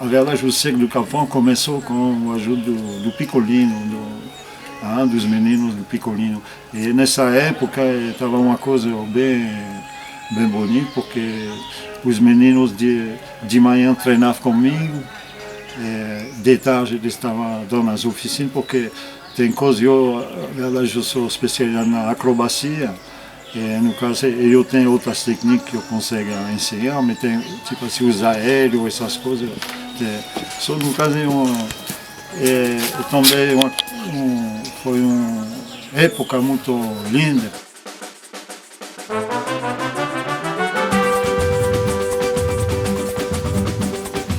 A verdade, o Circo do Capão começou com a ajuda do Piccolino, dos meninos do Piccolino. E nessa época estava uma coisa bem bonita, porque os meninos de manhã treinavam comigo, de tarde eles estavam dando as oficinas, porque tem coisa, eu sou especializado na acrobacia. No caso, eu tenho outras técnicas que eu consigo ensinar, mas tem, tipo assim, os aéreos, essas coisas. Só no caso, também foi uma época muito linda.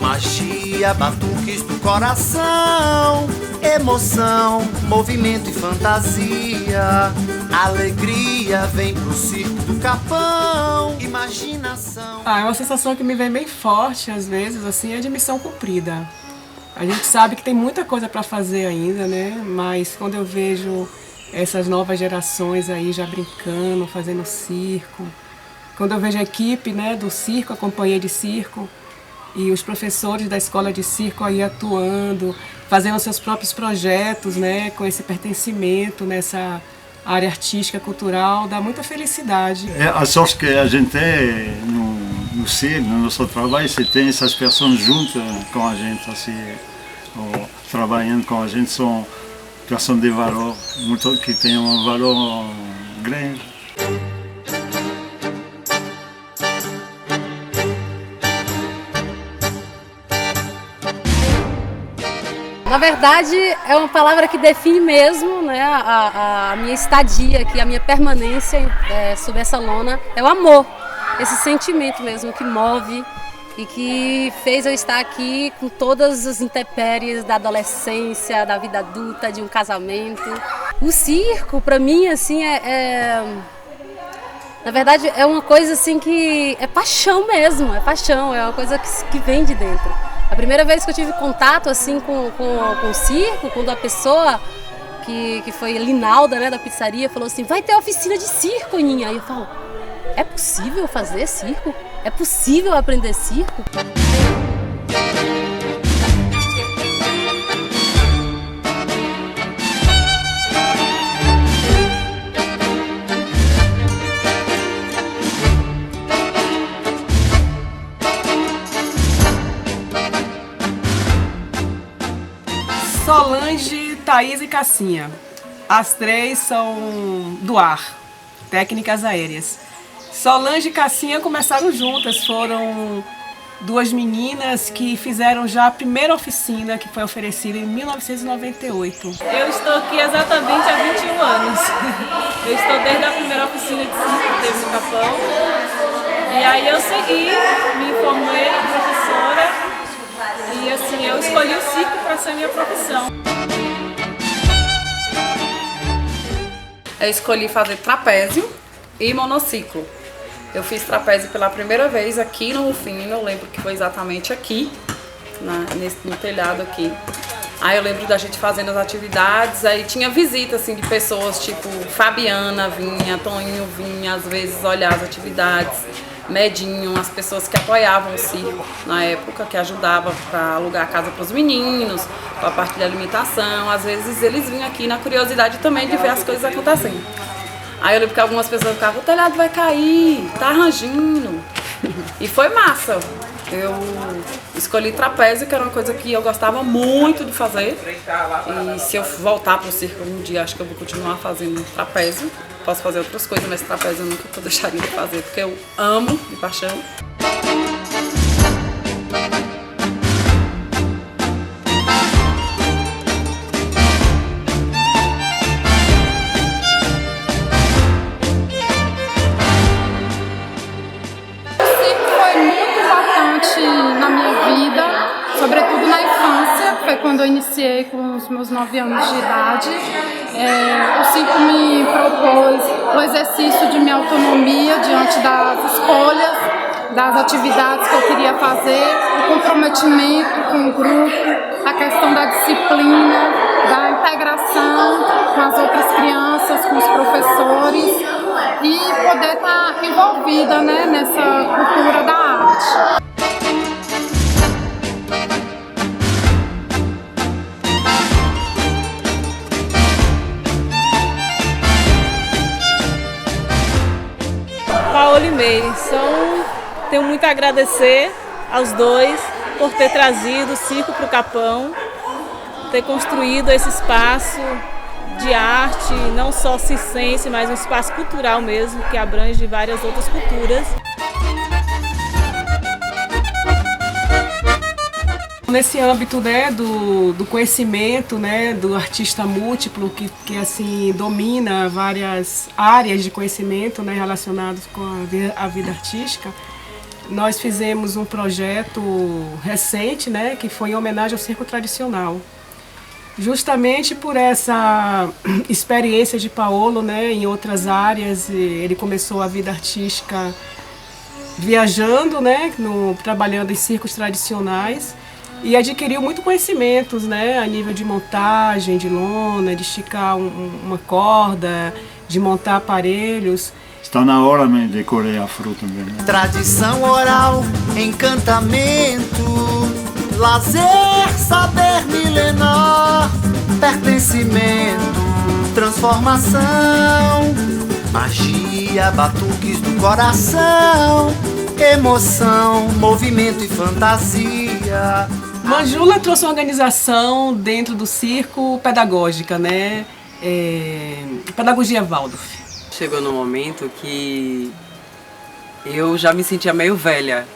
Magia, batuques do coração, emoção, movimento e fantasia. Alegria vem pro Circo do Capão, imaginação. É uma sensação que me vem bem forte, às vezes, assim, é de missão cumprida. A gente sabe que tem muita coisa para fazer ainda, né? Mas quando eu vejo essas novas gerações aí já brincando, fazendo circo, quando eu vejo a equipe, né, do circo, a companhia de circo, e os professores da escola de circo aí atuando, fazendo seus próprios projetos, né, com esse pertencimento nessa área artística, cultural, dá muita felicidade. A sorte que a gente tem no circo, no nosso trabalho, você tem essas pessoas juntas com a gente, assim, trabalhando com a gente, são pessoas de valor, que têm um valor grande. Na verdade, é uma palavra que define mesmo, né, a minha estadia aqui, a minha permanência sob essa lona. É o amor, esse sentimento mesmo que move e que fez eu estar aqui com todas as intempéries da adolescência, da vida adulta, de um casamento. O circo, para mim, assim, na verdade, é uma coisa assim que é paixão mesmo, é paixão, é uma coisa que vem de dentro. A primeira vez que eu tive contato assim com o circo, quando a pessoa que foi Linalda, né, da pizzaria, falou assim: vai ter oficina de circo, Ninha. Aí eu falo: é possível fazer circo? É possível aprender circo? Solange, Thaís e Cassinha. As três são do ar, técnicas aéreas. Solange e Cassinha começaram juntas, foram duas meninas que fizeram já a primeira oficina que foi oferecida em 1998. Eu estou aqui exatamente há 21 anos. Eu estou desde a primeira oficina de circo que teve no Capão. E aí eu segui, me formei professora. E assim, eu escolhi o circo para ser minha profissão. Eu escolhi fazer trapézio e monociclo. Eu fiz trapézio pela primeira vez aqui no Rufino, eu lembro que foi exatamente aqui, no telhado aqui. Aí eu lembro da gente fazendo as atividades, aí tinha visita assim, de pessoas, tipo Fabiana vinha, Toninho vinha, às vezes olhar as atividades. Medinho, as pessoas que apoiavam o circo na época, que ajudavam para alugar casa para os meninos, para a parte de alimentação. Às vezes eles vinham aqui na curiosidade também de ver as coisas acontecendo. Aí eu lembro que algumas pessoas ficavam: o telhado vai cair, tá rangindo. E foi massa. Eu escolhi trapézio, que era uma coisa que eu gostava muito de fazer. E se eu voltar para o circo um dia, acho que eu vou continuar fazendo trapézio. Posso fazer outras coisas, mas trapézio eu nunca deixaria de fazer, porque eu amo de paixão. Na minha vida, sobretudo na infância, foi quando eu iniciei com os meus 9 anos de idade. O circo me propôs o exercício de minha autonomia diante das escolhas, das atividades que eu queria fazer, o comprometimento com o grupo, a questão da disciplina, da integração com as outras crianças, com os professores e poder estar envolvida, né, nessa cultura da arte. animei. Tenho muito a agradecer aos dois por ter trazido o circo para o Capão, ter construído esse espaço de arte, não só circense, mas um espaço cultural mesmo, que abrange várias outras culturas. Nesse âmbito, né, do conhecimento, né, do artista múltiplo que assim domina várias áreas de conhecimento, né, relacionados com a vida artística, nós fizemos um projeto recente, né, que foi em homenagem ao circo tradicional. Justamente por essa experiência de Paolo, né, em outras áreas, ele começou a vida artística viajando, né, trabalhando em circos tradicionais, e adquiriu muito conhecimentos, né, a nível de montagem, de lona, de esticar uma corda, de montar aparelhos. Está na hora de colher afro também. Né? Tradição oral, encantamento, lazer, saber milenar, pertencimento, transformação, magia, batuques do coração, emoção, movimento e fantasia. Manjula trouxe uma organização dentro do circo pedagógica, né? Pedagogia Waldorf. Chegou num momento que eu já me sentia meio velha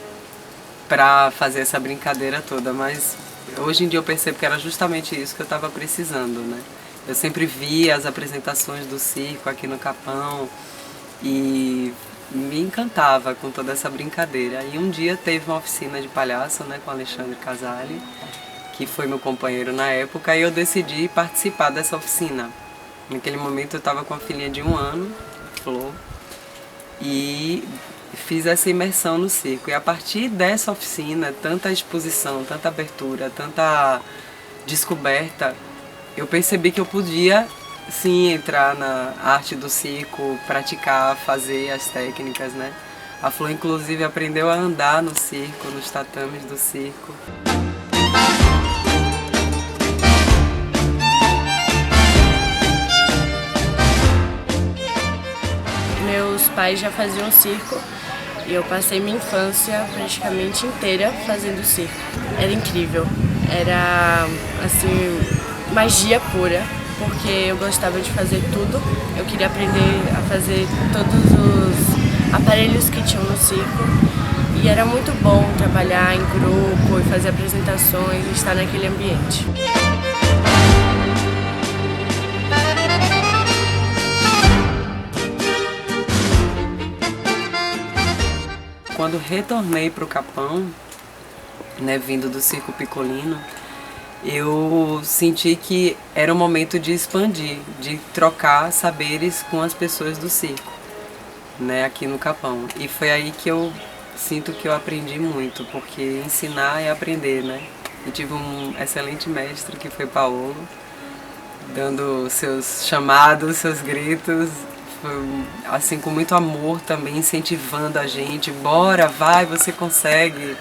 para fazer essa brincadeira toda, mas hoje em dia eu percebo que era justamente isso que eu estava precisando, né? Eu sempre via as apresentações do circo aqui no Capão e me encantava com toda essa brincadeira. E um dia teve uma oficina de palhaço, né, com Alexandre Casale, que foi meu companheiro na época, e eu decidi participar dessa oficina. Naquele momento eu estava com a filhinha de 1 ano, Flor, e fiz essa imersão no circo. E a partir dessa oficina, tanta exposição, tanta abertura, tanta descoberta, eu percebi que eu podia sim entrar na arte do circo, praticar, fazer as técnicas, né? A Flor inclusive aprendeu a andar no circo, nos tatames do circo. Meus pais já faziam circo e eu passei minha infância praticamente inteira fazendo circo. Era incrível, era assim, magia pura. Porque eu gostava de fazer tudo, eu queria aprender a fazer todos os aparelhos que tinham no circo e era muito bom trabalhar em grupo e fazer apresentações e estar naquele ambiente. Quando retornei para o Capão, né, vindo do Circo Piccolino, eu senti que era o momento de expandir, de trocar saberes com as pessoas do circo, né, aqui no Capão. E foi aí que eu sinto que eu aprendi muito, porque ensinar é aprender, né? E tive um excelente mestre que foi Paolo, dando seus chamados, seus gritos, foi, assim, com muito amor também, incentivando a gente. Bora, vai, você consegue.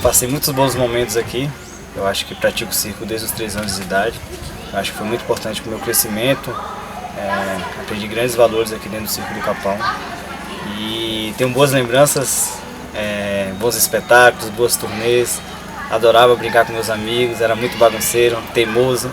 Passei muitos bons momentos aqui. Eu acho que pratico circo desde os 3 anos de idade. Eu acho que foi muito importante para o meu crescimento. Aprendi grandes valores aqui dentro do Circo do Capão. E tenho boas lembranças, bons espetáculos, boas turnês. Adorava brincar com meus amigos, era muito bagunceiro, teimoso.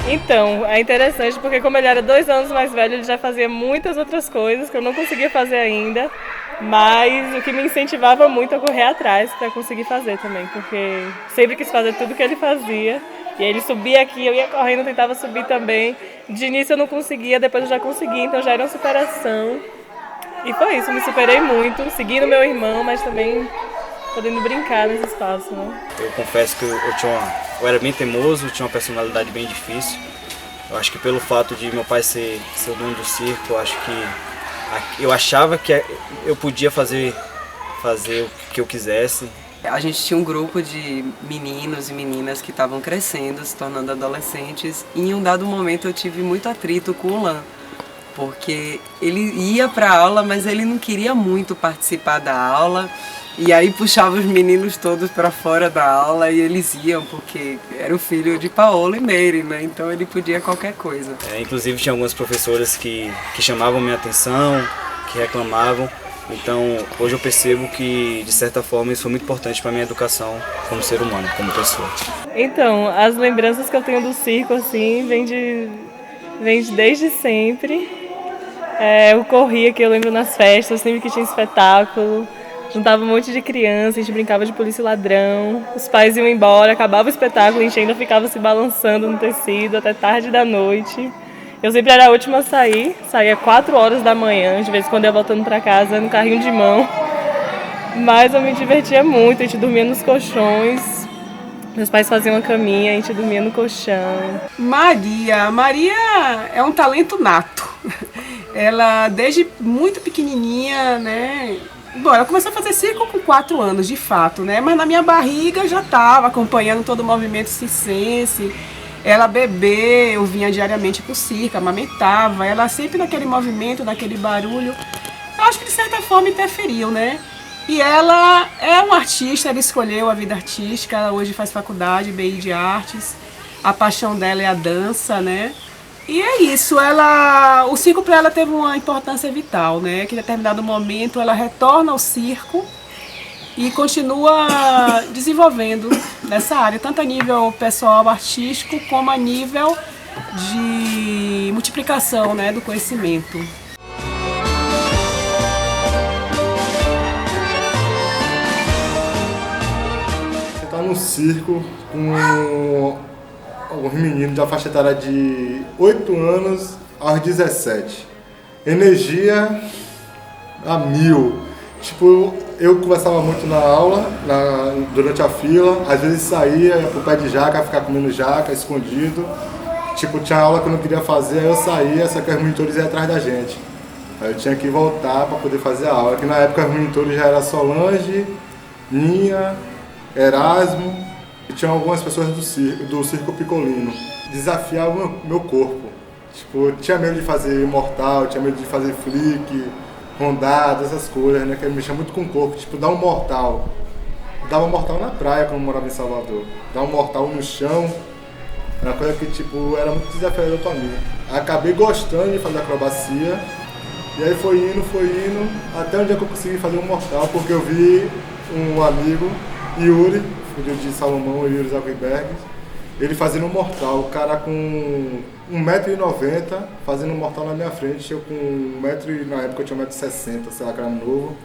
Então, é interessante porque como ele era 2 anos mais velho, ele já fazia muitas outras coisas que eu não conseguia fazer ainda, mas o que me incentivava muito a correr atrás para conseguir fazer também, porque sempre quis fazer tudo que ele fazia, e aí ele subia aqui, eu ia correndo, tentava subir também, de início eu não conseguia, depois eu já conseguia, então já era uma superação, e foi isso, me superei muito, seguindo meu irmão, mas também podendo brincar nesse espaço, né? Eu confesso que eu era bem teimoso, tinha uma personalidade bem difícil. Eu acho que pelo fato de meu pai ser o dono do circo, eu acho que eu achava que eu podia fazer o que eu quisesse. A gente tinha um grupo de meninos e meninas que estavam crescendo, se tornando adolescentes, e em um dado momento eu tive muito atrito com o Lan, porque ele ia para a aula, mas ele não queria muito participar da aula, e aí puxava os meninos todos para fora da aula e eles iam, porque era o filho de Paolo e Mary, né? Então ele podia qualquer coisa. Inclusive tinha algumas professoras que chamavam minha atenção, que reclamavam. Então hoje eu percebo que, de certa forma, isso foi muito importante para a minha educação como ser humano, como pessoa. Então, as lembranças que eu tenho do circo, assim, vem desde sempre. Eu corria, que eu lembro nas festas, sempre que tinha espetáculo. Juntava um monte de criança, a gente brincava de polícia e ladrão. Os pais iam embora, acabava o espetáculo, a gente ainda ficava se balançando no tecido até tarde da noite. Eu sempre era a última a sair, saía 4 horas da manhã, de vez em quando eu ia voltando para casa no carrinho de mão. Mas eu me divertia muito, a gente dormia nos colchões. Meus pais faziam uma caminha, a gente dormia no colchão. Maria é um talento nato. Ela, desde muito pequenininha, né? Bom, ela começou a fazer circo com 4 anos, de fato, né? Mas na minha barriga eu já estava acompanhando todo o movimento circense. Ela bebê, eu vinha diariamente pro circo, amamentava. Ela sempre naquele movimento, naquele barulho. Eu acho que de certa forma interferiu, né? E ela é uma artista, ela escolheu a vida artística, ela hoje faz faculdade, BI de Artes. A paixão dela é a dança, né? E é isso, o circo para ela teve uma importância vital, né? Que em determinado momento ela retorna ao circo e continua desenvolvendo nessa área, tanto a nível pessoal, artístico, como a nível de multiplicação, né, do conhecimento. Você está no circo com alguns meninos da faixa etária de 8 anos aos 17. Energia a 1000. Tipo, eu conversava muito na aula, durante a fila, às vezes saía, ia pro pé de jaca, ficar comendo jaca, escondido. Tipo, tinha aula que eu não queria fazer, aí eu saía, só que os monitores iam atrás da gente. Aí eu tinha que voltar para poder fazer a aula, que na época os monitores já era Solange, Ninha, Erasmo, e tinha algumas pessoas do circo Piccolino. Desafiava o meu corpo. Tipo, eu tinha medo de fazer mortal, tinha medo de fazer flick, rondada, essas coisas, né? Que ele mexia muito com o corpo, tipo, dar um mortal. Dava um mortal na praia quando eu morava em Salvador. Dar um mortal no chão, era uma coisa que, tipo, era muito desafiador pra mim. Acabei gostando de fazer acrobacia, e aí foi indo, até um dia que eu consegui fazer um mortal, porque eu vi um amigo, Yuri, filho de Salomão, Yuri Zuckerberg, ele fazendo um mortal, o cara com 1,90 m, fazendo um mortal na minha frente, eu com 1 m, na época eu tinha 1,60 m, sei lá, que era novo.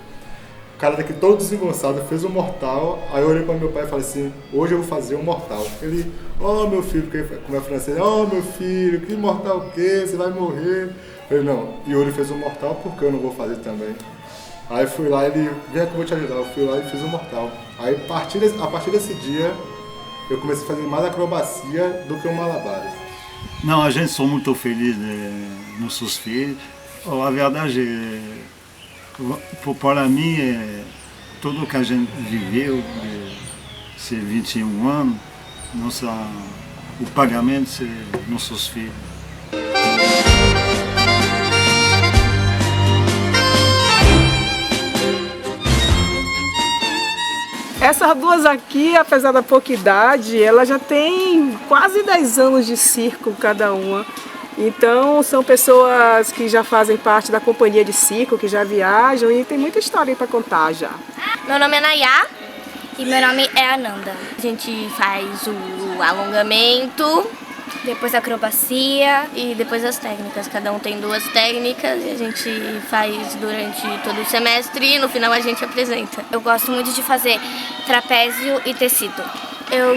O cara daqui todo desengonçado fez um mortal, aí eu olhei para meu pai e falei assim, hoje eu vou fazer um mortal. Ele, meu filho, porque como é francês, meu filho, que mortal o quê? Você vai morrer. Eu falei, não, Yuri fez um mortal, por que eu não vou fazer também? Aí fui lá, ele, vem que eu vou te ajudar, eu fui lá e fiz um mortal. Aí a partir desse dia, eu comecei a fazer mais acrobacia do que o malabares. Não, a gente sou muito feliz de nossos filhos. A verdade para mim, tudo que a gente viveu, esses 21 anos, o pagamento são nossos filhos. Essas duas aqui, apesar da pouca idade, elas já têm quase 10 anos de circo cada uma. Então são pessoas que já fazem parte da companhia de circo, que já viajam e tem muita história para contar já. Meu nome é Nayá e meu nome é Ananda. A gente faz o alongamento, depois a acrobacia e depois as técnicas. Cada um tem 2 técnicas e a gente faz durante todo o semestre e no final a gente apresenta. Eu gosto muito de fazer trapézio e tecido. Eu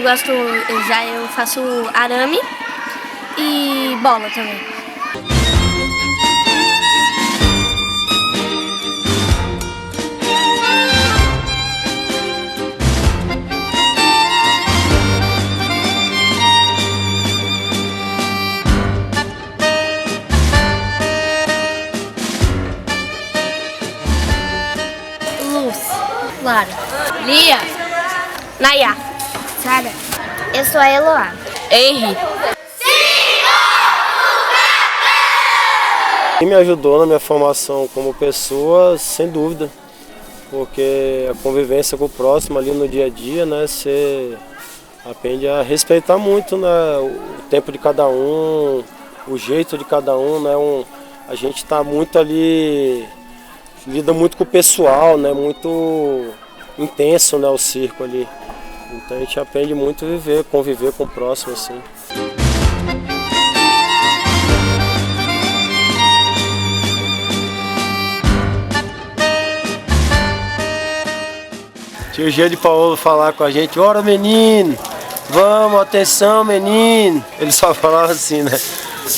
faço arame e bola também. Nayá. Sara. Eu sou a Eloá. Henry. E me ajudou na minha formação como pessoa, sem dúvida, porque a convivência com o próximo ali no dia a dia, né, você aprende a respeitar muito, né, o tempo de cada um, o jeito de cada um, né, a gente está muito ali, lida muito com o pessoal, né, muito intenso, né, o circo ali. Então a gente aprende muito a viver, conviver com o próximo, assim. Tinha o dia de Paulo falar com a gente, ora menino, vamos, atenção menino. Ele só falava assim, né?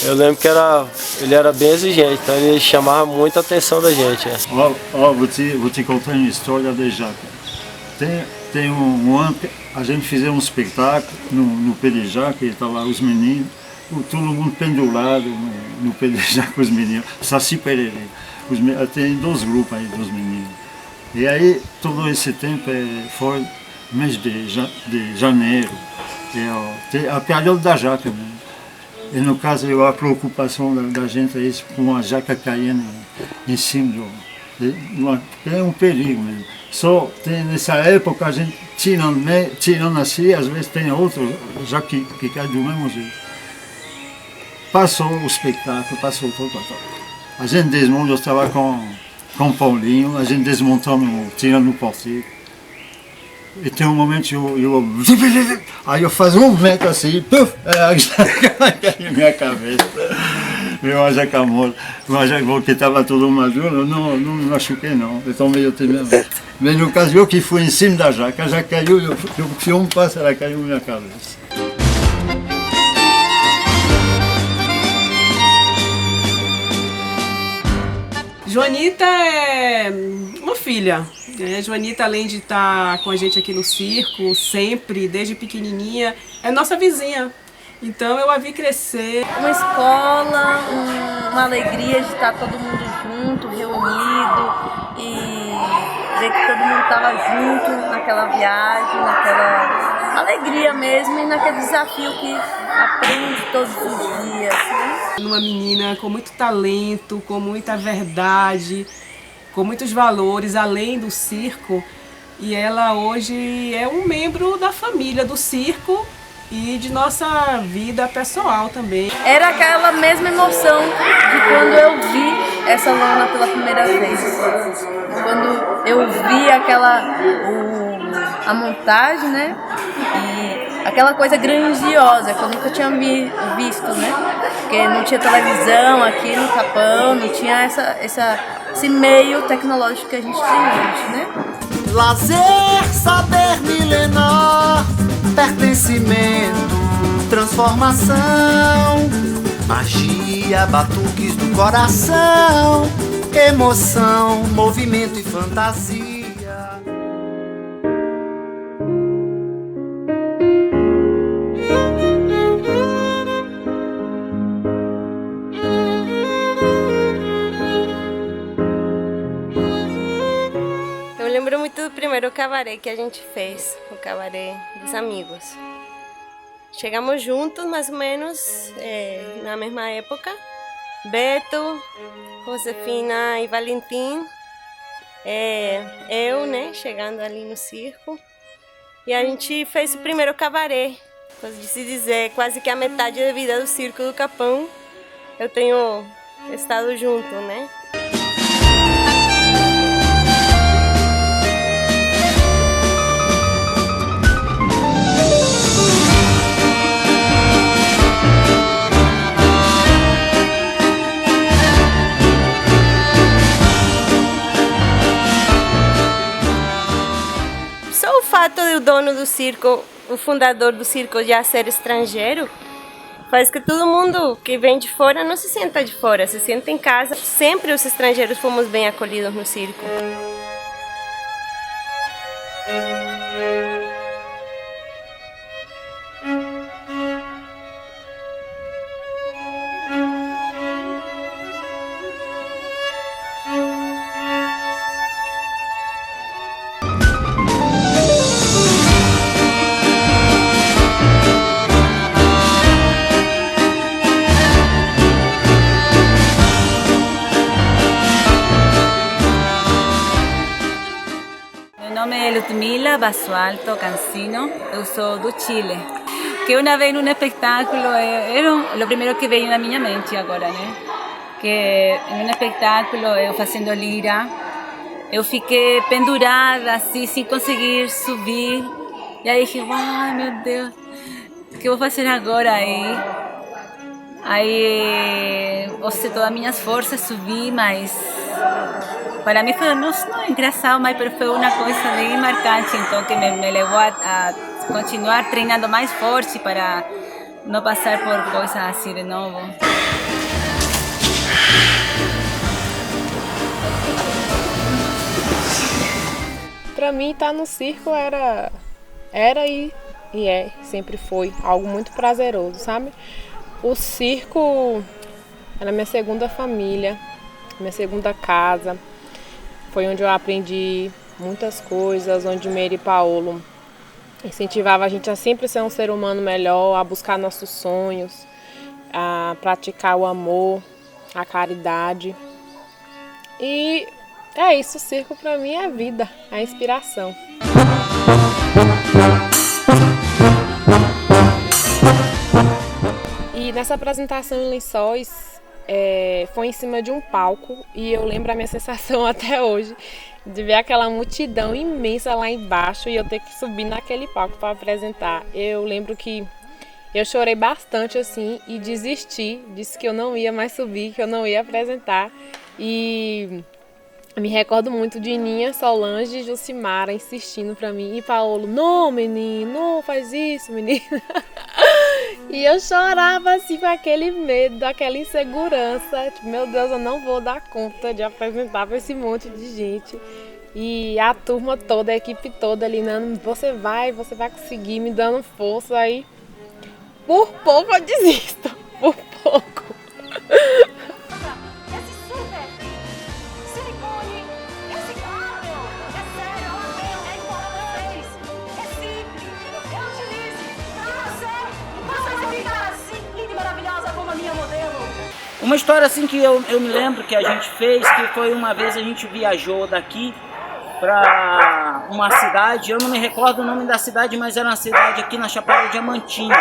Eu lembro que ele era bem exigente, então ele chamava muita atenção da gente. É. Vou te contar uma história de Jaca. Tem um ano que a gente fez um espetáculo no pé de Jaca, e estavam lá os meninos, todo mundo pendurado no pé de Jaca, os meninos, Saci Pererê. Tem 2 grupos aí dos meninos. E aí, todo esse tempo foi mês de janeiro, a período da jaca, né? E no caso, a preocupação da gente é isso, com a jaca caindo em cima é um perigo mesmo. Só nessa época a gente tirando assim, às vezes tem outro jaca que cai do mesmo jeito. Passou o espetáculo, passou tudo. A gente desmontou, eu estava com o Paulinho, a gente desmontando, tirando o porteiro. E tem um momento que aí eu faço 1 metro assim, puf, a jaca caiu na minha cabeça. Meu jaca morta, uma jaca que estava todo maduro, não me machuquei não, eu estou meio temendo. Mas no caso eu que fui em cima da jaca, a jaca caiu, eu fiz um passo, ela caiu na minha cabeça. Joanita é uma filha. Joanita, além de estar com a gente aqui no circo, sempre, desde pequenininha, é nossa vizinha. Então eu a vi crescer. Uma escola, uma alegria de estar todo mundo junto, reunido e ver que todo mundo estava junto naquela viagem, naquela alegria mesmo e naquele desafio que aprende todos os dias. Né? Uma menina com muito talento, com muita verdade, com muitos valores, além do circo. E ela hoje é um membro da família do circo e de nossa vida pessoal também. Era aquela mesma emoção de quando eu vi essa lona pela primeira vez. Quando eu vi a montagem, né? E aquela coisa grandiosa que eu nunca tinha visto, né? Porque não tinha televisão aqui no Capão, não tinha esse meio tecnológico que a gente tem hoje, né? Lazer, saber milenar, pertencimento, transformação, magia, batuques do coração, emoção, movimento e fantasia. Eu lembro muito do primeiro cabaré que a gente fez, o cabaré dos amigos. Chegamos juntos, mais ou menos, na mesma época. Beto, Josefina e Valentim. Eu, né, chegando ali no circo. E a gente fez o primeiro cabaré. Pode se dizer, quase que a metade da vida do circo do Capão. Eu tenho estado junto, né? Só o fato do dono do circo, o fundador do circo já ser estrangeiro, faz que todo mundo que vem de fora não se sinta de fora, se senta em casa. Sempre os estrangeiros fomos bem acolhidos no circo. Maria Basualto Cancino, eu sou do Chile. Que uma vez num espetáculo, era o primeiro que veio na minha mente agora, né? Que em um espetáculo, eu fazendo lira, eu fiquei pendurada assim, sem conseguir subir. E aí dije, ai meu Deus, o que eu vou fazer agora aí? Aí, usei todas as minhas forças, subi, mas para mim foi, não engraçado, mas foi uma coisa bem marcante, então que me levou a continuar treinando mais forte para não passar por coisas assim de novo. Para mim, estar no circo era e é, sempre foi algo muito prazeroso, sabe? O circo era minha segunda família, minha segunda casa. Foi onde eu aprendi muitas coisas, onde Meire e Paulo incentivava a gente a sempre ser um ser humano melhor, a buscar nossos sonhos, a praticar o amor, a caridade. E é isso, o circo para mim é a vida, a inspiração. E nessa apresentação em Lençóis, foi em cima de um palco e eu lembro a minha sensação até hoje de ver aquela multidão imensa lá embaixo e eu ter que subir naquele palco para apresentar. Eu lembro que eu chorei bastante assim e desisti, disse que eu não ia mais subir, que eu não ia apresentar. E me recordo muito de Ninha, Solange e Jucimara insistindo pra mim. E Paulo, não menino, não faz isso menino. E eu chorava assim com aquele medo, aquela insegurança. Tipo, meu Deus, eu não vou dar conta de apresentar pra esse monte de gente. E a turma toda, a equipe toda ali, você vai conseguir, me dando força. Aí por pouco eu desisto, por pouco. Uma história assim que eu me lembro que a gente fez, que foi uma vez a gente viajou daqui para uma cidade, eu não me recordo o nome da cidade, mas era uma cidade aqui na Chapada Diamantina.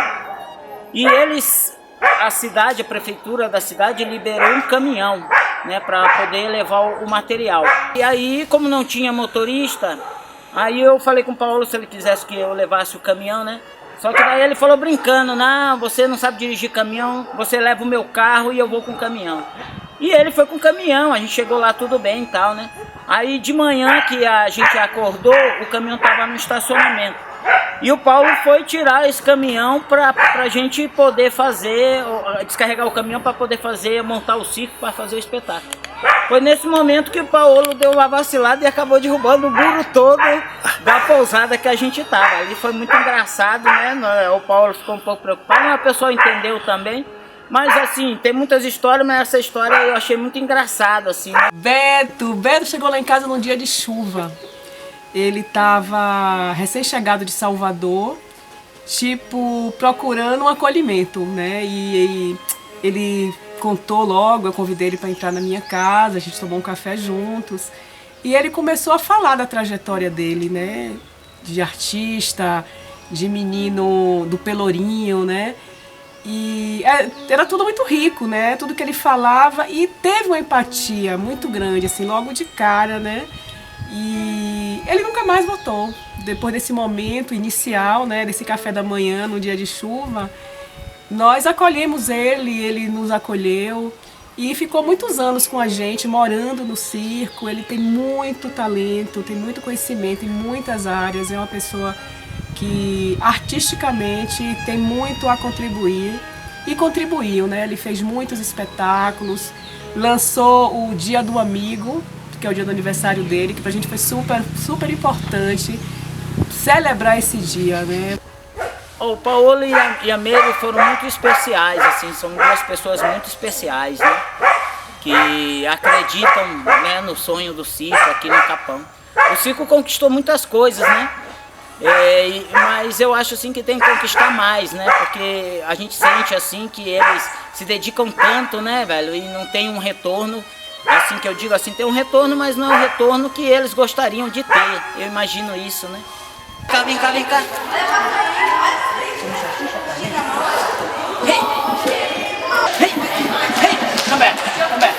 E a prefeitura da cidade liberou um caminhão, né, para poder levar o material. E aí, como não tinha motorista, aí eu falei com o Paulo se ele quisesse que eu levasse o caminhão, né? Só que daí ele falou brincando, não, você não sabe dirigir caminhão, você leva o meu carro e eu vou com o caminhão. E ele foi com o caminhão, a gente chegou lá tudo bem e tal, né? Aí de manhã que a gente acordou, o caminhão estava no estacionamento. E o Paulo foi tirar esse caminhão pra gente poder descarregar o caminhão para poder montar o circo para fazer o espetáculo. Foi nesse momento que o Paulo deu uma vacilada e acabou derrubando o muro todo da pousada que a gente tava. Ali foi muito engraçado, né? O Paulo ficou um pouco preocupado, mas a pessoa entendeu também. Mas assim, tem muitas histórias, mas essa história eu achei muito engraçada, assim, né? Beto chegou lá em casa num dia de chuva. Ele estava recém-chegado de Salvador, procurando um acolhimento, né? E ele contou logo, eu convidei ele para entrar na minha casa, a gente tomou um café juntos. E ele começou a falar da trajetória dele, né? De artista, de menino do Pelourinho, né? E era tudo muito rico, né? Tudo que ele falava, e teve uma empatia muito grande, assim, logo de cara, né? E ele nunca mais voltou. Depois desse momento inicial, né, desse café da manhã no dia de chuva, nós acolhemos ele nos acolheu e ficou muitos anos com a gente, morando no circo. Ele tem muito talento, tem muito conhecimento em muitas áreas, é uma pessoa que artisticamente tem muito a contribuir e contribuiu, né? Ele fez muitos espetáculos, lançou o Dia do Amigo, que é o dia do aniversário dele, que pra gente foi super importante celebrar esse dia, né? O Paulo e a Meire foram muito especiais, assim, são duas pessoas muito especiais, né? Que acreditam, né, no sonho do circo aqui no Capão. O circo conquistou muitas coisas, né? Mas eu acho assim que tem que conquistar mais, né? Porque a gente sente assim que eles se dedicam tanto, né, velho? E não tem um retorno. Assim que eu digo assim, tem um retorno, mas não é o retorno que eles gostariam de ter. Eu imagino isso, né? cá, vem cá, vem cá. Hey! Hey! Hey! Come back, come back.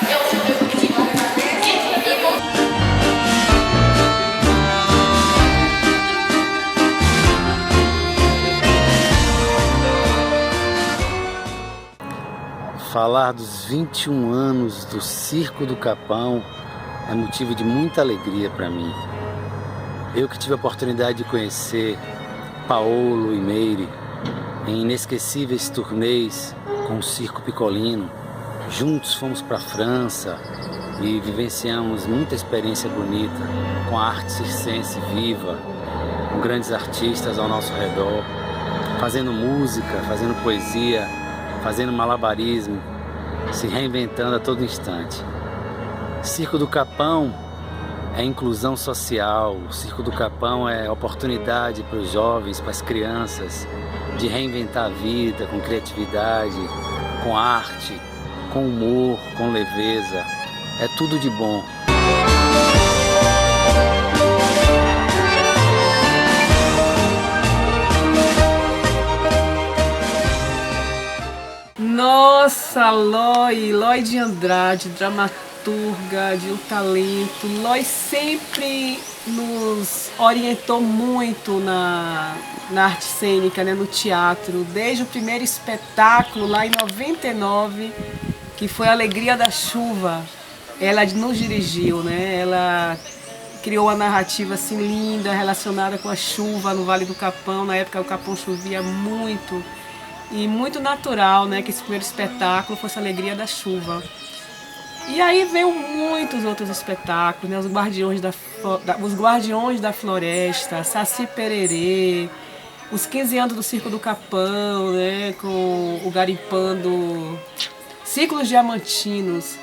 Falar dos 21 anos do Circo do Capão é motivo de muita alegria para mim. Eu que tive a oportunidade de conhecer Paolo e Meire em inesquecíveis turnês com o Circo Piccolino. Juntos fomos para a França e vivenciamos muita experiência bonita com a arte circense viva, com grandes artistas ao nosso redor, fazendo música, fazendo poesia, fazendo malabarismo, se reinventando a todo instante. Circo do Capão é inclusão social, o Circo do Capão é oportunidade para os jovens, para as crianças, de reinventar a vida com criatividade, com arte, com humor, com leveza. É tudo de bom. Nossa, Loi de Andrade, dramaturga de um talento. Loi sempre nos orientou muito na arte cênica, né, no teatro, desde o primeiro espetáculo lá em 99, que foi a Alegria da Chuva. Ela nos dirigiu, né? Ela criou uma narrativa assim linda relacionada com a chuva no Vale do Capão. Na época o Capão chovia muito. E muito natural, né, que esse primeiro espetáculo fosse a Alegria da Chuva. E aí veio muitos outros espetáculos, né, os Guardiões da Floresta, Saci Pererê, os 15 anos do Circo do Capão, né, com o Garimpando, Ciclos Diamantinos.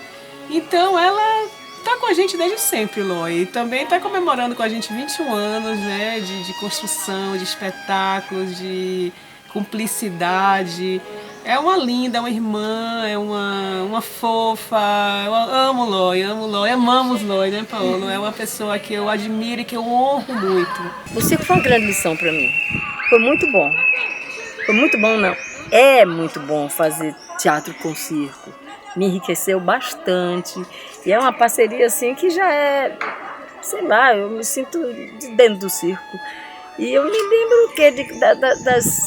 Então ela tá com a gente desde sempre, Loi. E também tá comemorando com a gente 21 anos, né, de construção, de espetáculos, de cumplicidade. É uma linda, é uma irmã, é uma fofa. Eu amo Loi, amamos Loi, né, Paolo? É uma pessoa que eu admiro e que eu honro muito. O circo foi uma grande lição para mim. Foi muito bom. Foi muito bom, não. É muito bom fazer teatro com circo. Me enriqueceu bastante. E é uma parceria assim que já é, sei lá, eu me sinto de dentro do circo. E eu me lembro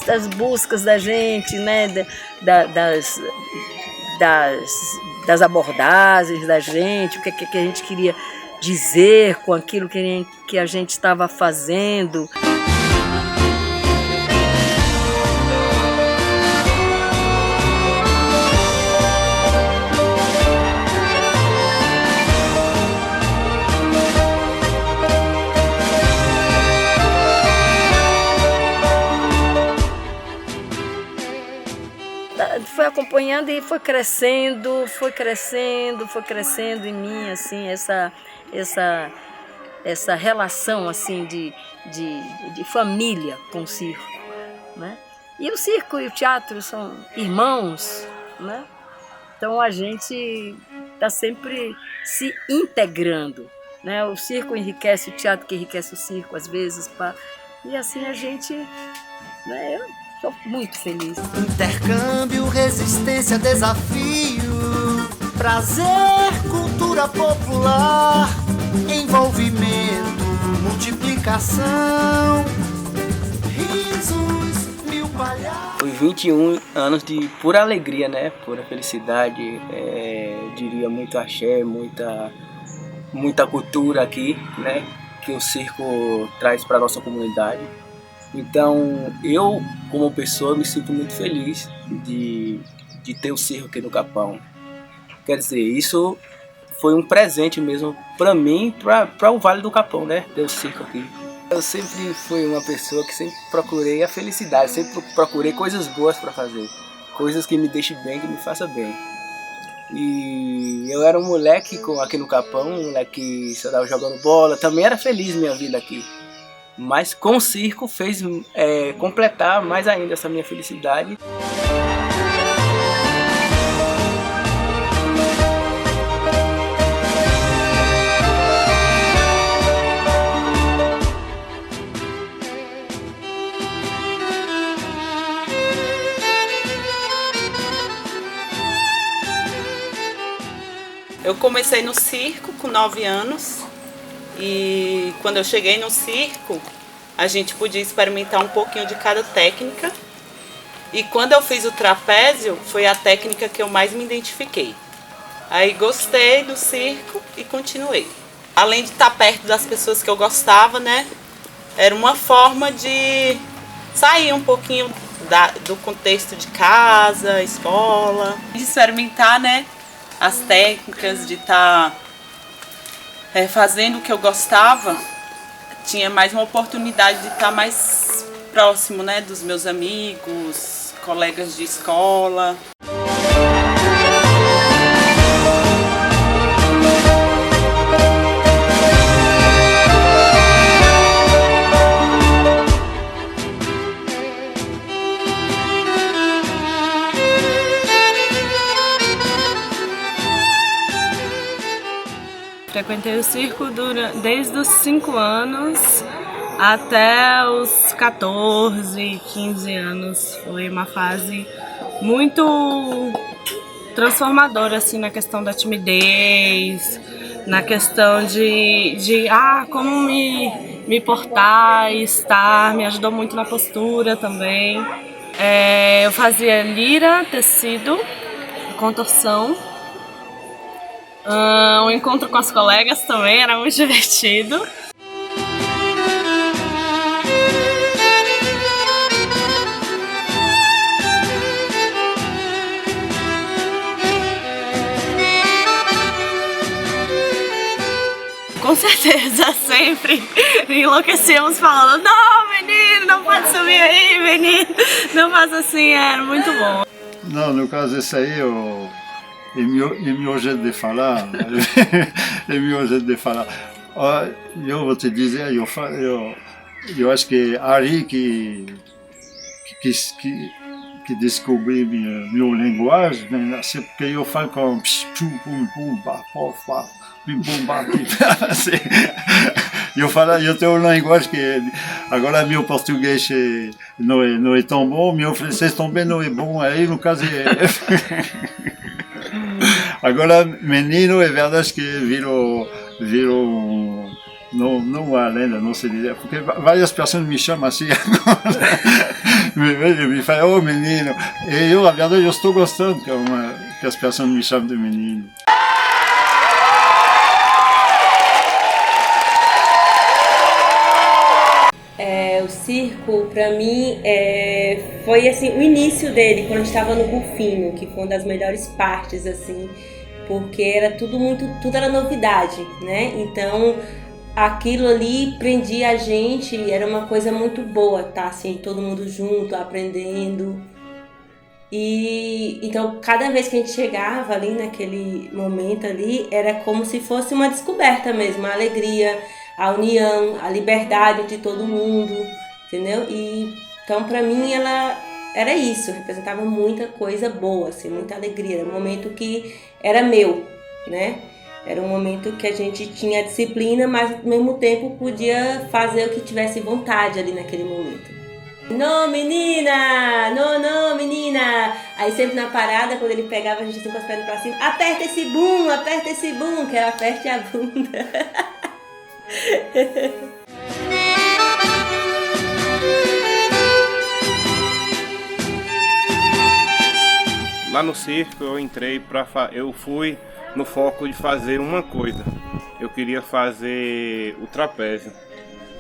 das buscas da gente, né? Das abordagens da gente, o que a gente queria dizer com aquilo que a gente estava fazendo. Foi acompanhando e foi crescendo em mim, assim, essa relação, assim, de família com o circo, né? E o circo e o teatro são irmãos, né? Então a gente está sempre se integrando, né? O circo enriquece o teatro, que enriquece o circo, às vezes, e assim a gente, né? Estou muito feliz. Intercâmbio, resistência, desafio, prazer, cultura popular, envolvimento, multiplicação, risos, mil palhaços. Foi 21 anos de pura alegria, né? Pura felicidade, diria muito axé, muita cultura aqui, né? Que o circo traz para a nossa comunidade. Então, eu, como pessoa, me sinto muito feliz de ter o circo aqui no Capão. Quer dizer, isso foi um presente mesmo para mim, para o Vale do Capão, né? Ter o circo aqui. Eu sempre fui uma pessoa que sempre procurei a felicidade, sempre procurei coisas boas para fazer. Coisas que me deixem bem, que me façam bem. E eu era um moleque aqui no Capão, um moleque que só estava jogando bola, também era feliz minha vida aqui. Mas com o circo fez completar mais ainda essa minha felicidade. Eu comecei no circo com 9 anos e quando eu cheguei no circo, a gente podia experimentar um pouquinho de cada técnica. E quando eu fiz o trapézio, foi a técnica que eu mais me identifiquei. Aí gostei do circo e continuei. Além de estar perto das pessoas que eu gostava, né? Era uma forma de sair um pouquinho do contexto de casa, escola. De experimentar, né? As técnicas, de estar fazendo o que eu gostava. Tinha mais uma oportunidade de estar mais próximo, né? Dos meus amigos, colegas de escola. Frequentei o circo desde os 5 anos até os 14, 15 anos. Foi uma fase muito transformadora, assim, na questão da timidez, na questão de como me portar e estar. Me ajudou muito na postura também. Eu fazia lira, tecido, contorção. Um encontro com as colegas também era muito divertido. Com certeza, sempre enlouquecíamos falando: não, menino, não pode subir aí, menino, não faça assim, era muito bom. Não, no caso esse aí, é meu jeito de falar, é meu jeito de falar. Eu vou te dizer, eu acho que Ari que descobri minha linguagem, né? Porque eu falo com pum pum pum ba ba bim bum ba assim. Eu tenho uma linguagem que agora meu português não é tão bom, meu francês também não é bom, aí no caso agora menino é verdade que virou não uma lenda, não sei dizer, porque várias pessoas me chamam assim agora, me falam, menino, e eu, a verdade, eu estou gostando que as pessoas me chamem de menino. O circo, para mim, foi assim, o início dele, quando a gente estava no Rufino, que foi uma das melhores partes, assim, porque era tudo era novidade, né? Então, aquilo ali prendia a gente, era uma coisa muito boa, tá? Assim, todo mundo junto, aprendendo. E então, cada vez que a gente chegava ali naquele momento ali, era como se fosse uma descoberta mesmo, a alegria, a união, a liberdade de todo mundo, entendeu? E então, para mim, ela era isso, representava muita coisa boa, assim, muita alegria. Era um momento que era meu, né? Era um momento que a gente tinha disciplina, mas ao mesmo tempo podia fazer o que tivesse vontade ali naquele momento. Não, menina! Não, menina! Aí sempre na parada, quando ele pegava a gente assim com as pernas pra cima, aperta esse boom, que era aperte a bunda. Lá no circo eu fui no foco de fazer uma coisa. Eu queria fazer o trapézio,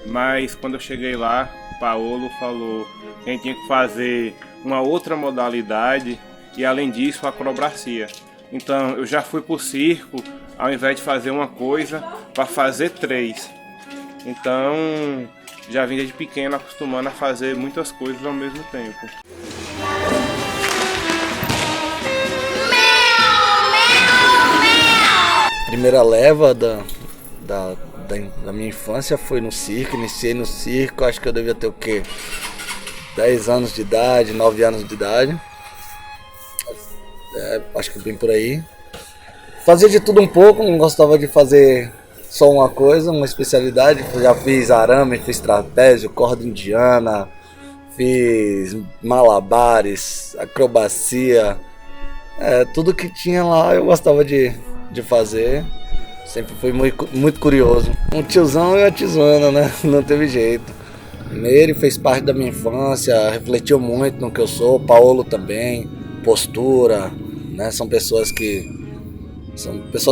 mas quando eu cheguei lá, Paolo falou que a gente tinha que fazer uma outra modalidade e além disso a acrobacia. Então eu já fui pro circo, ao invés de fazer uma coisa, para fazer 3. Então já vim desde pequeno acostumando a fazer muitas coisas ao mesmo tempo. A primeira leva da minha infância foi no circo, iniciei no circo, acho que eu devia ter o quê? 10 anos de idade, 9 anos de idade, acho que bem por aí. Fazia de tudo um pouco, não gostava de fazer só uma coisa, uma especialidade. Já fiz arame, fiz trapézio, corda indiana, fiz malabares, acrobacia, tudo que tinha lá eu gostava de de fazer. Sempre fui muito curioso. Um tiozão e uma tiozona, né? Não teve jeito. Meire fez parte da minha infância, refletiu muito no que eu sou. Paulo também, postura, né? São pessoas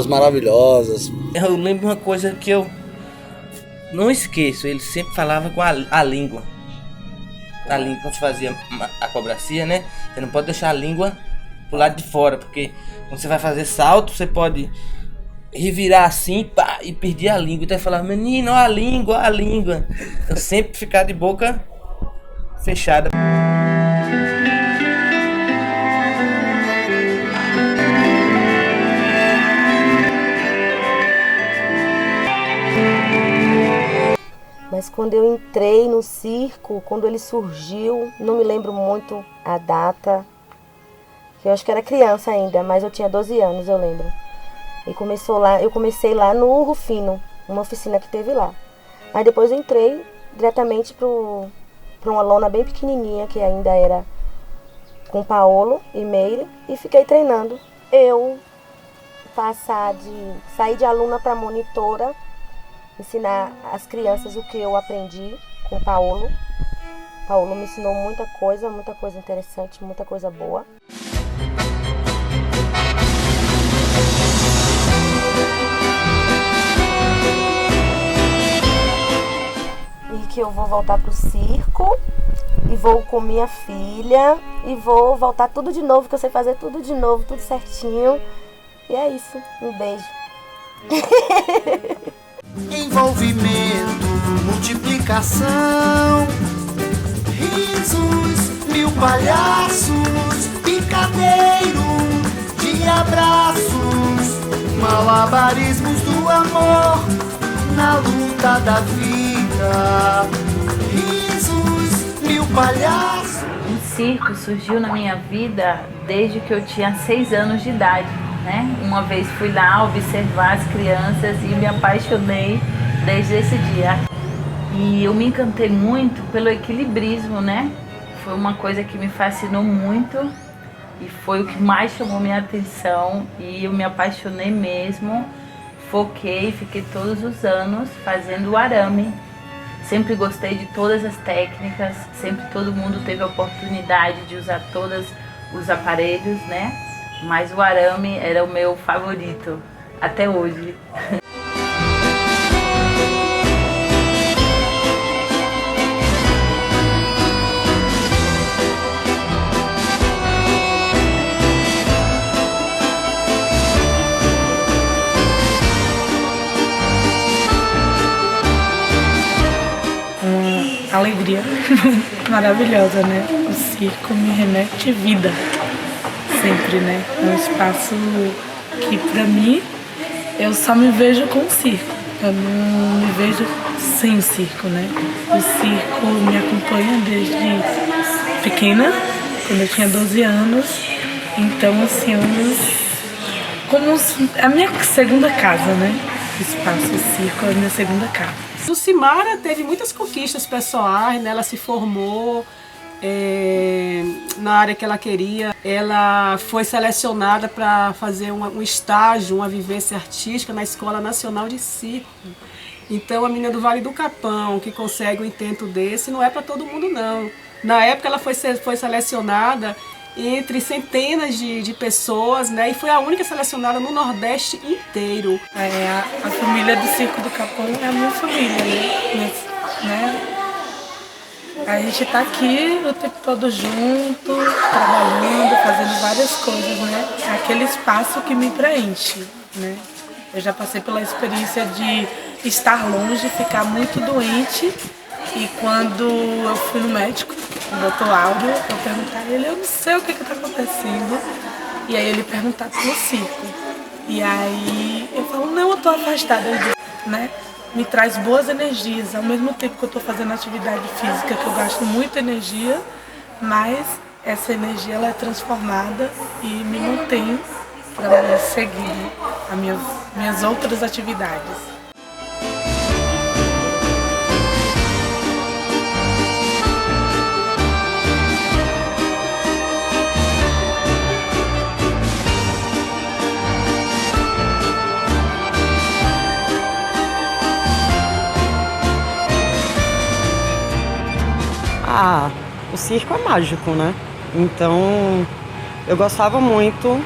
maravilhosas. Eu lembro uma coisa que eu não esqueço. Ele sempre falava com a língua. A língua, quando você fazia acrobacia, né? Você não pode deixar a língua pro lado de fora, porque quando você vai fazer salto, você pode revirar assim, pá, e perder a língua. Então ele falava, menino, a língua. Eu sempre ficar de boca fechada. Mas quando eu entrei no circo, quando ele surgiu, não me lembro muito a data, eu acho que era criança ainda, mas eu tinha 12 anos, eu lembro. E eu comecei lá no Rufino, uma oficina que teve lá. Aí depois eu entrei diretamente para uma lona bem pequenininha, que ainda era com Paulo e Meire, e fiquei treinando. Eu sair de aluna para monitora, ensinar as crianças o que eu aprendi com Paulo. Paulo me ensinou muita coisa interessante, muita coisa boa. E que eu vou voltar pro circo e vou com minha filha e vou voltar tudo de novo, que eu sei fazer tudo de novo, tudo certinho. E é isso, um beijo. Envolvimento, multiplicação, risos, 1000 palhaços, picadeiro de abraços, malabarismos do amor na luta da vida, risos, 1000 palhaços. O circo surgiu na minha vida desde que eu tinha 6 anos de idade. Né? Uma vez fui lá observar as crianças e me apaixonei desde esse dia. E eu me encantei muito pelo equilibrismo, né? Foi uma coisa que me fascinou muito e foi o que mais chamou minha atenção e eu me apaixonei mesmo. Foquei, fiquei todos os anos fazendo o arame. Sempre gostei de todas as técnicas, sempre todo mundo teve a oportunidade de usar todos os aparelhos, né? Mas o arame era o meu favorito, até hoje. Alegria maravilhosa, né? O circo me remete vida. Sempre, né? É um espaço que, pra mim, eu só me vejo com o circo. Eu não me vejo sem o circo, né? O circo me acompanha desde pequena, quando eu tinha 12 anos. Então, assim, é a minha segunda casa, né? O espaço circo é a minha segunda casa. Dulcimara teve muitas conquistas pessoais, né? Ela se formou na área que ela queria. Ela foi selecionada para fazer um estágio, uma vivência artística na Escola Nacional de Circo. Então a menina do Vale do Capão, que consegue um intento desse, não é para todo mundo não. Na época ela foi selecionada entre centenas de pessoas, né? E foi a única selecionada no Nordeste inteiro. A família do Circo do Capão é a minha família, né? A gente tá aqui o tempo todo junto, trabalhando, fazendo várias coisas, né? É aquele espaço que me preenche, né? Eu já passei pela experiência de estar longe, ficar muito doente. E quando eu fui no médico, o doutor Áureo, eu perguntei a ele, eu não sei o que tá acontecendo. E aí ele perguntava pelo circo. E aí eu falo, não, eu tô afastada, né? Me traz boas energias, ao mesmo tempo que eu tô fazendo atividade física, que eu gasto muita energia, mas essa energia ela é transformada e me mantém para seguir as minhas outras atividades. circo é mágico, né? Então eu gostava muito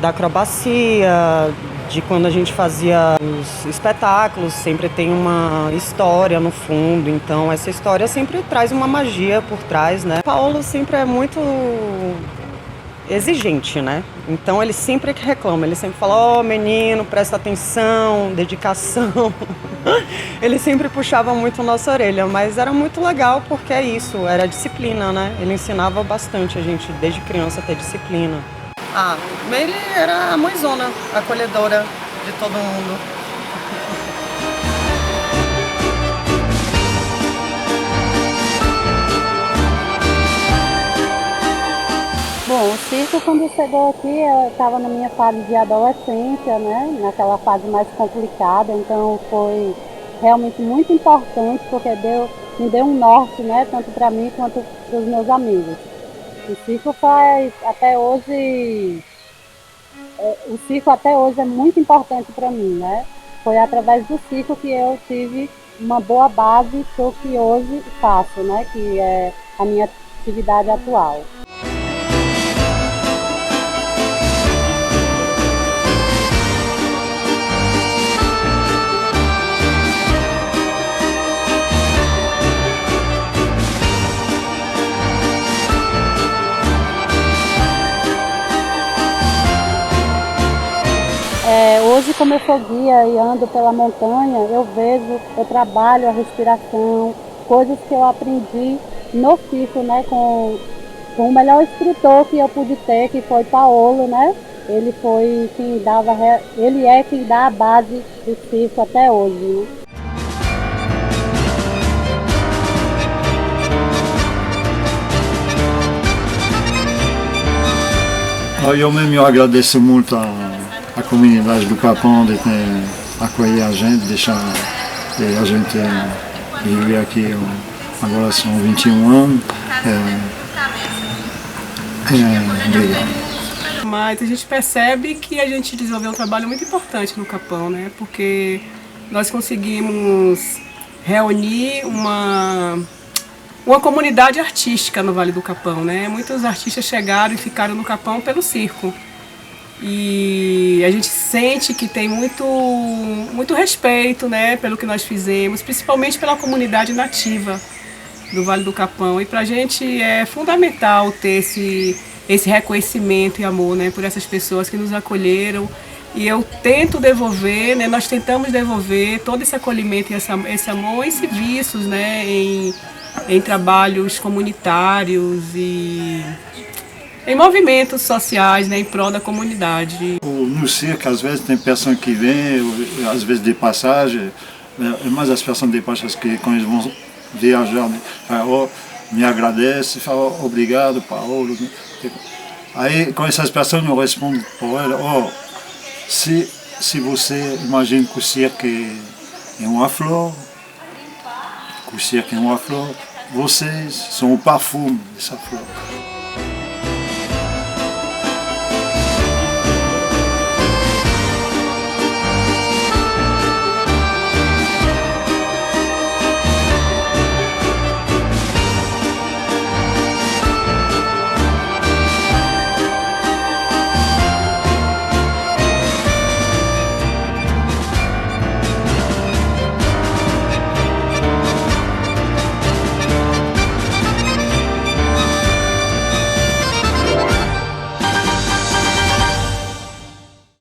da acrobacia, de quando a gente fazia os espetáculos, sempre tem uma história no fundo, então essa história sempre traz uma magia por trás, né? Paulo sempre é muito exigente, né? Então ele sempre reclama, ele sempre fala, ó, menino, presta atenção, dedicação. Ele sempre puxava muito nossa orelha, mas era muito legal porque é isso, era disciplina, né? Ele ensinava bastante a gente desde criança a ter disciplina. Ah, ele era a mãezona, acolhedora de todo mundo. Bom, o circo quando chegou aqui, eu estava na minha fase de adolescência, né? Naquela fase mais complicada, então foi realmente muito importante porque me deu um norte, né? Tanto para mim quanto para os meus amigos. O circo até hoje é muito importante para mim, né? Foi através do circo que eu tive uma boa base para o que hoje faço, né? Que é a minha atividade atual. Hoje, como eu sou guia e ando pela montanha, eu trabalho a respiração, coisas que eu aprendi no circo, né, com o melhor instrutor que eu pude ter, que foi Paulo, né? Ele é quem dá a base do circo até hoje, né? Eu mesmo agradeço muito a comunidade do Capão de ter acolhido a gente, deixar a gente viver aqui, agora são 21 anos. Obrigado. Mas a gente percebe que a gente desenvolveu um trabalho muito importante no Capão, né? Porque nós conseguimos reunir uma comunidade artística no Vale do Capão, né? Muitos artistas chegaram e ficaram no Capão pelo circo. E a gente sente que tem muito respeito, né, pelo que nós fizemos, principalmente pela comunidade nativa do Vale do Capão. E para a gente é fundamental ter esse reconhecimento e amor, né, por essas pessoas que nos acolheram. E eu tento devolver, né, nós tentamos devolver todo esse acolhimento e esse amor em serviços, né, em trabalhos comunitários e em movimentos sociais, né, em prol da comunidade. No circo, às vezes, tem pessoas que vêm, às vezes de passagem, mas as pessoas de passagem que, quando eles vão viajar, me agradecem, falam obrigado, Paulo. Aí, com essas pessoas, eu respondo para ela, se você imagina que o circo é uma flor, vocês são o perfume dessa flor.